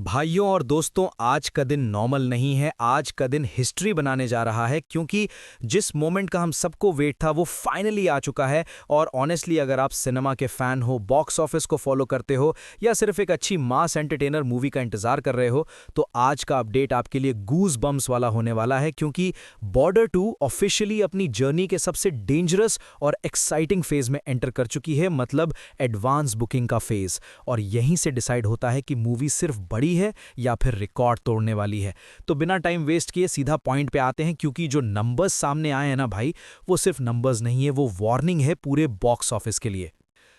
भाइयों और दोस्तों, आज का दिन नॉर्मल नहीं है। आज का दिन हिस्ट्री बनाने जा रहा है, क्योंकि जिस मोमेंट का हम सबको वेट था वो फाइनली आ चुका है। और ऑनेस्टली अगर आप सिनेमा के फैन हो, बॉक्स ऑफिस को फॉलो करते हो या सिर्फ एक अच्छी मास एंटरटेनर मूवी का इंतजार कर रहे हो, तो आज का अपडेट आपके लिए गूज बम्स वाला होने वाला है। क्योंकि बॉर्डर 2 ऑफिशियली अपनी जर्नी के सबसे डेंजरस और एक्साइटिंग फेज में एंटर कर चुकी है, मतलब एडवांस बुकिंग का फेज। और यहीं से डिसाइड होता है कि मूवी सिर्फ बड़ी है या फिर रिकॉर्ड तोड़ने वाली है। तो बिना टाइम वेस्ट किए सीधा पॉइंट पे आते हैं, क्योंकि जो नंबर्स सामने आए हैं ना भाई, वो सिर्फ नंबर्स नहीं है, वो वार्निंग है पूरे बॉक्स ऑफिस के लिए।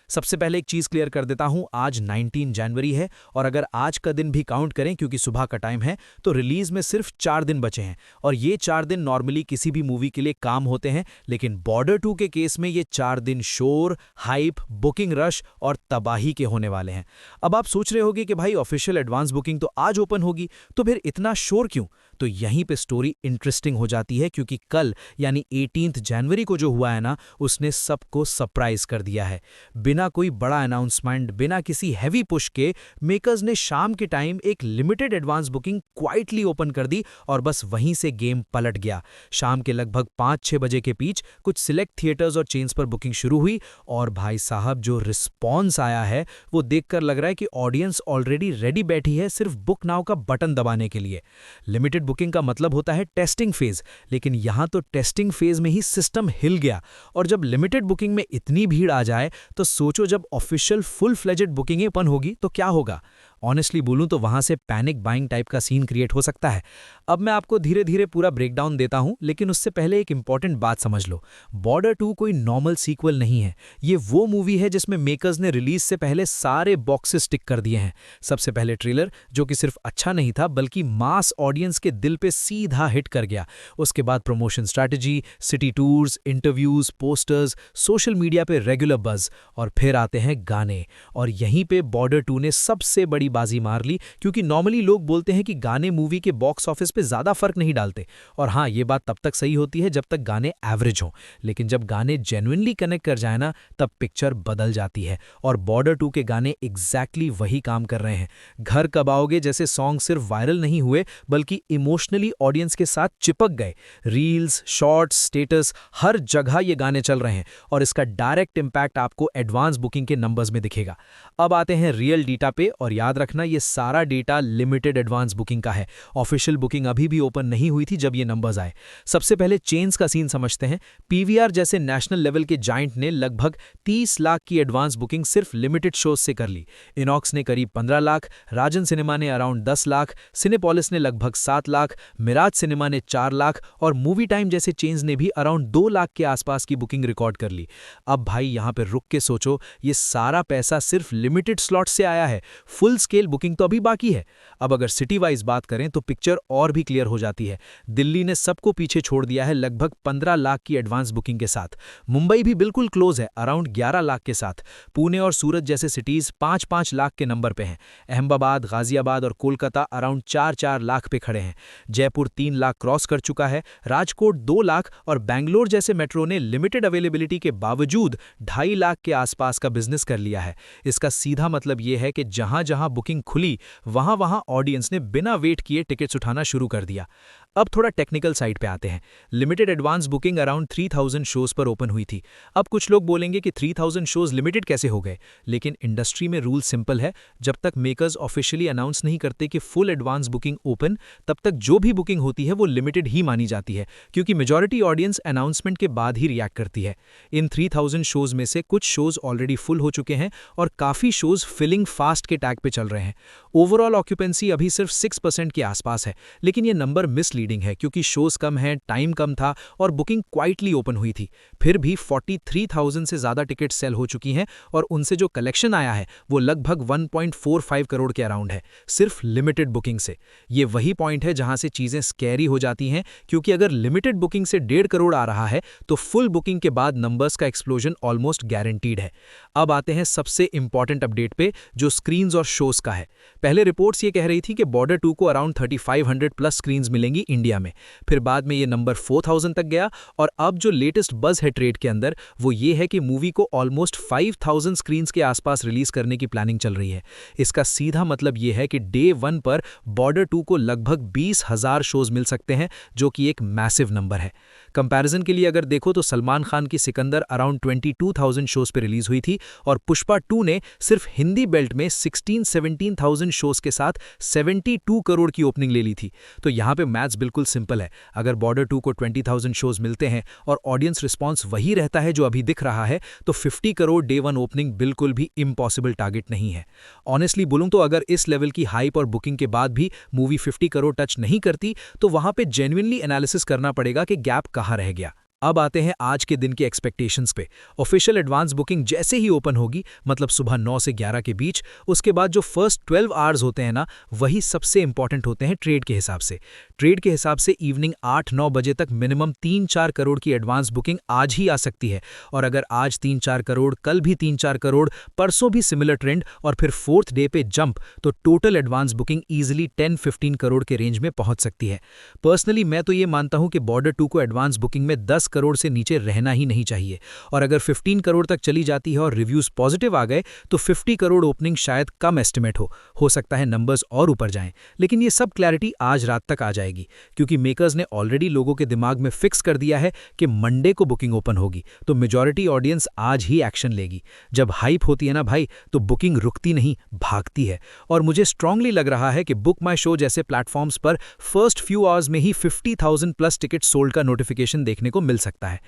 सबसे पहले एक चीज क्लियर कर देता हूं, आज 19 जनवरी है और अगर आज का दिन भी काउंट करें क्योंकि सुबह का टाइम है, तो रिलीज में सिर्फ 4 दिन बचे हैं। और ये 4 दिन नॉर्मली किसी भी मूवी के लिए काम होते हैं, लेकिन बॉर्डर 2 के केस में ये 4 दिन शोर, हाइप, बुकिंग रश और तबाही के होने वाले हैं। अब आप सोच रहे होगे कि भाई ऑफिशियल एडवांस बुकिंग तो आज ओपन होगी, तो फिर इतना शोर क्यों? तो यहीं पे स्टोरी इंटरेस्टिंग हो जाती है, क्योंकि कल यानी 18 जनवरी को जो हुआ है ना, उसने सबको सरप्राइज कर दिया है। बिना कोई बड़ा अनाउंसमेंट, बिना किसी हैवी पुश के मेकर्स ने शाम के टाइम एक limited advance booking quietly open कर दी और बस वहीं से गेम पलट गया। शाम के लगभग 5-6 बजे के बीच कुछ सिलेक्ट थिएटर्स और चेन्स पर बुकिंग शुरू हुई और भाई साहब जो रिस्पॉन्स आया है वो देखकर लग रहा है कि ऑडियंस ऑलरेडी रेडी बैठी है सिर्फ बुक नाउ का बटन दबाने के लिए। लिमिटेड बुकिंग का मतलब होता है टेस्टिंग फेज, लेकिन यहां तो टेस्टिंग फेज में ही सिस्टम हिल गया। और जब लिमिटेड बुकिंग में इतनी भीड़ आ जाए तो सोचो जब official full fledged booking open होगी तो क्या होगा। ऑनेस्टली बोलूं तो वहां से पैनिक बाइंग टाइप का सीन क्रिएट हो सकता है। अब मैं आपको धीरे धीरे पूरा ब्रेकडाउन देता हूं, लेकिन उससे पहले एक इंपॉर्टेंट बात समझ लो। बॉर्डर 2 कोई नॉर्मल सीक्वल नहीं है। ये वो मूवी है जिसमें मेकर्स ने रिलीज से पहले सारे बॉक्सेस टिक कर दिए हैं। सबसे पहले ट्रेलर, जो कि सिर्फ अच्छा नहीं था बल्कि मास ऑडियंस के दिल पे सीधा हिट कर गया। उसके बाद promotion strategy, city tours, interviews, posters, social media पे रेगुलर बज, और फिर आते हैं गाने। और यहीं पे बॉर्डर 2 ने सबसे बड़ी बाजी मार ली, क्योंकि नॉर्मली लोग बोलते हैं कि गाने मूवी के बॉक्स ऑफिस पे ज्यादा फर्क नहीं डालते। और हाँ, ये बात तब तक सही होती है जब तक गाने एवरेज हों, लेकिन जब गाने जेन्युइनली कनेक्ट कर जाए ना, तब पिक्चर बदल जाती है। और बॉर्डर 2 के गाने एग्जैक्टली वही काम कर रहे हैं। घर कब आओगे जैसे सॉन्ग सिर्फ वायरल नहीं हुए बल्कि इमोशनली ऑडियंस के साथ चिपक गए। रील्स, शॉर्ट्स, स्टेटस, हर जगह ये गाने चल रहे हैं और इसका डायरेक्ट इंपैक्ट आपको एडवांस बुकिंग के नंबर्स में दिखेगा। अब आते हैं रियल डेटा पे, और याद रखना ये सारा डेटा लिमिटेड एडवांस बुकिंग का है। ऑफिशियल बुकिंग अभी भी ओपन नहीं हुई थी जब ये नंबर्स आए। सबसे पहले चेन्स का सीन समझते हैं। पीवीआर जैसे नेशनल लेवल के जाइंट ने लगभग 30 लाख की एडवांस बुकिंग सिर्फ लिमिटेड शोज से कर ली। इनॉक्स ने करीब 15 लाख, राजन सिनेमा ने अराउंड 10 लाख, सिनेपोलिस ने लगभग 7 लाख, मिराज सिनेमा ने 4 लाख और मूवी टाइम जैसे चेन्स ने भी अराउंड 2 लाख के आसपास की बुकिंग रिकॉर्ड कर ली। अब भाई यहां पर रुक के सोचो, ये सारा पैसा सिर्फ लिमिटेड स्लॉट से आया है। फुल स्केल बुकिंग तो अभी बाकी है। अब अगर सिटी वाइज बात करें तो पिक्चर और भी क्लियर हो जाती है। दिल्ली ने सबको पीछे छोड़ दिया है लगभग 15 लाख की एडवांस बुकिंग के साथ। मुंबई भी बिल्कुल क्लोज है अराउंड 11 लाख के साथ। पुणे और सूरत जैसे सिटीज 5-5 लाख के नंबर पे हैं। अहमदाबाद, गाजियाबाद और कोलकाता अराउंड 4-4 लाख पे खड़े हैं। जयपुर 3 लाख क्रॉस कर चुका है, राजकोट 2 लाख और बैंगलोर जैसे मेट्रो ने लिमिटेड अवेलेबिलिटी के बावजूद 2.5 लाख के आसपास का बिजनेस कर लिया है। इसका सीधा मतलब यह है कि जहां जहां बुकिंग खुली वहां वहां ऑडियंस ने बिना वेट किए टिकट्स उठाना शुरू कर दिया। अब थोड़ा टेक्निकल साइड पे आते हैं। Limited advance booking around 3000 shows पर ओपन हुई थी। अब कुछ लोग बोलेंगे कि 3000 शोज लिमिटेड कैसे हो गए, लेकिन इंडस्ट्री में रूल सिंपल है। जब तक मेकर्स ऑफिशियली अनाउंस नहीं करते कि फुल एडवांस बुकिंग ओपन, तब तक जो भी बुकिंग होती है वो लिमिटेड ही मानी जाती है, क्योंकि मेजॉरिटी ऑडियंस अनाउंसमेंट के बाद ही रिएक्ट करती है। इन 3000 शोज में से कुछ शोज ऑलरेडी फुल हो चुके हैं और काफी शोज फिलिंग फास्ट के टैग पे चल रहे हैं। ओवरऑल ऑक्यूपेंसी अभी सिर्फ 6% के आसपास है, लेकिन ये नंबर मिसलीडिंग है क्योंकि शोज कम हैं, टाइम कम था और बुकिंग क्वाइटली ओपन हुई थी। फिर भी 43,000 से ज्यादा टिकट सेल हो चुकी हैं और उनसे जो कलेक्शन आया है वो लगभग 1.45 करोड़ के अराउंड है, सिर्फ लिमिटेड बुकिंग से। ये वही पॉइंट है जहां से चीजें स्कैरी हो जाती हैं, क्योंकि अगर लिमिटेड बुकिंग से 1.5 करोड़ आ रहा है तो फुल बुकिंग के बाद नंबर्स का एक्सप्लोजन ऑलमोस्ट गारंटीड है। अब आते हैं सबसे इंपॉर्टेंट अपडेट पे, जो स्क्रीन्स और शोज का है। पहले रिपोर्ट्स ये कह रही थी कि बॉर्डर 2 को अराउंड 3500 प्लस स्क्रीन्स मिलेंगी इंडिया में। फिर बाद में ये नंबर 4000 तक गया और अब जो लेटेस्ट बज़ है ट्रेड के अंदर वो ये है कि मूवी को ऑलमोस्ट 5000 स्क्रीन्स के आसपास रिलीज करने की प्लानिंग चल रही है। इसका सीधा मतलब ये है कि डे 1 पर बॉर्डर 2 को लगभग 20,000 शोज मिल सकते हैं, जो कि एक मैसिव नंबर है। कंपैरिजन के लिए अगर देखो तो सलमान खान की सिकंदर अराउंड 22,000 शोज पे रिलीज हुई थी और पुष्पा 2 ने सिर्फ हिंदी बेल्ट में 16-17,000 शोज के साथ 72 करोड़ की ओपनिंग ले ली थी। तो यहाँ पे मैथ्स बिल्कुल सिंपल है। अगर बॉर्डर 2 को 20,000 शोज मिलते हैं और ऑडियंस रिस्पॉन्स वही रहता है जो अभी दिख रहा है, तो 50 करोड़ डे 1 ओपनिंग बिल्कुल भी इम्पॉसिबल टारगेट नहीं है। ऑनेस्टली बोलूं तो अगर इस लेवल की हाइप और बुकिंग के बाद भी मूवी 50 करोड़ टच नहीं करती, तो वहां पे जेन्युइनली एनालिसिस करना पड़ेगा कि गैप कहां रह गया। अब आते हैं आज के दिन के एक्सपेक्टेशंस पे। ऑफिशियल एडवांस बुकिंग जैसे ही ओपन होगी, मतलब सुबह 9 से 11 के बीच, उसके बाद जो फर्स्ट 12 आवर्स होते हैं ना, वही सबसे इंपॉर्टेंट होते हैं ट्रेड के हिसाब से। ट्रेड के हिसाब से इवनिंग 8-9 बजे तक मिनिमम 3-4 करोड़ की एडवांस बुकिंग आज ही आ सकती है। और अगर आज 3-4 करोड़, कल भी 3-4 करोड़, परसों भी सिमिलर ट्रेंड और फिर फोर्थ डे पे जंप, तो total advance booking easily 10-15 crore के रेंज में पहुंच सकती है। पर्सनली मैं तो ये मानता हूं कि बॉर्डर 2 को एडवांस बुकिंग में 10 करोड़ से नीचे रहना ही नहीं चाहिए। और अगर 15 करोड़ तक चली जाती है और रिव्यूज पॉजिटिव आ गए, तो 50 करोड़ ओपनिंग शायद कम एस्टिमेट हो सकता है नंबर्स और ऊपर जाएं। लेकिन ये सब क्लैरिटी आज रात तक आ जाएगी, क्योंकि मेकर्स ने ऑलरेडी लोगों के दिमाग में फिक्स कर दिया है कि मंडे को बुकिंग ओपन होगी, तो मेजॉरिटी ऑडियंस आज ही एक्शन लेगी। जब हाइप होती है ना भाई, तो बुकिंग रुकती नहीं, भागती है। और मुझे स्ट्रांगली लग रहा है कि बुक माई शो जैसे प्लेटफॉर्म्स पर फर्स्ट फ्यू आवर्स में ही 50,000 प्लस टिकट सोल्ड का नोटिफिकेशन देखने को मिल सकता है।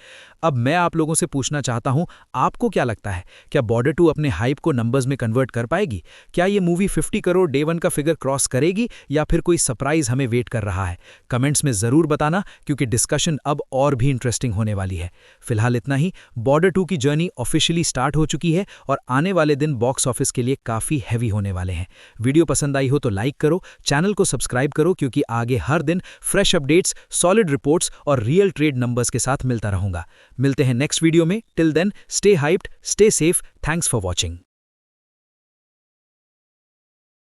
अब मैं आप लोगों से पूछना चाहता हूं, आपको क्या लगता है, क्या बॉर्डर 2 अपने हाइप को नंबर्स में कन्वर्ट कर पाएगी? क्या ये मूवी 50 करोड़ डे 1 का फिगर क्रॉस करेगी या फिर कोई सरप्राइज हमें वेट कर रहा है? कमेंट्स में जरूर बताना, क्योंकि डिस्कशन अब और भी इंटरेस्टिंग होने वाली है। फिलहाल इतना ही। बॉर्डर 2 की जर्नी ऑफिशियली स्टार्ट हो चुकी है और आने वाले दिन बॉक्स ऑफिस के लिए काफी हैवी होने वाले हैं। वीडियो पसंद आई हो तो लाइक करो, चैनल को सब्सक्राइब करो, क्योंकि आगे हर दिन फ्रेश अपडेट्स, सॉलिड रिपोर्ट्स और रियल ट्रेड नंबर्स के साथ मिलता रहूंगा। मिलते हैं नेक्स्ट वीडियो में। Till then stay hyped, stay safe. Thanks for watching.